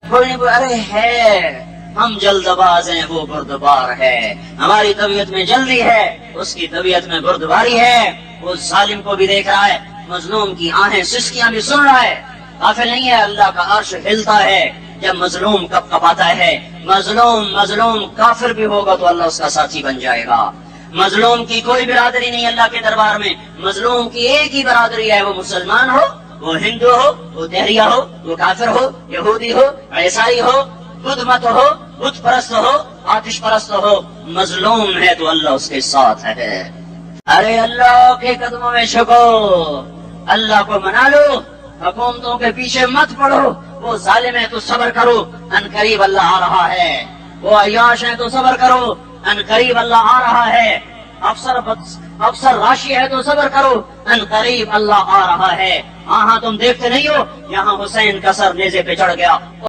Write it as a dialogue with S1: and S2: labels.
S1: कोई नहीं, अरे है, हम जल्दबाज हैं, वो बुर्दबार है। हमारी तबीयत में जल्दी है, उसकी तबीयत में बुर्दबारी है। वो जालिम को भी देख रहा है, मजलूम की आहें सिसकियां भी सुन रहा है। गाफिल नहीं है, अल्लाह का अर्श हिलता है जब मजलूम कपकपाता है। मजलूम काफिर भी होगा तो अल्लाह उसका साथी बन जाएगा। मजलूम की कोई बिरादरी नहीं अल्लाह के दरबार में। मजलूम की एक ही बिरादरी है, वो मुसलमान हो, वो हिंदू हो, वो देहरिया हो, वो काफिर हो, यहूदी हो, ईसाई हो, बुद्ध मत हो, बुत परस्त हो, आतिश परस्त हो, मजलूम है तो अल्लाह उसके साथ है। अरे अल्लाह के कदमों में झुको, अल्लाह को मना लो, हुकूमतों के पीछे मत पड़ो। वो जालिम है तो सब्र करो, अनकरीब अल्लाह आ रहा है। वो अय्याश है तो सब्र करो, अनकरीब अल्लाह आ रहा है। अफसर राशि है तो सब्र करो, अनकरीब अल्लाह आ रहा है। हाँ तुम देखते नहीं हो, यहाँ हुसैन का सर नेज़े पे चढ़ गया।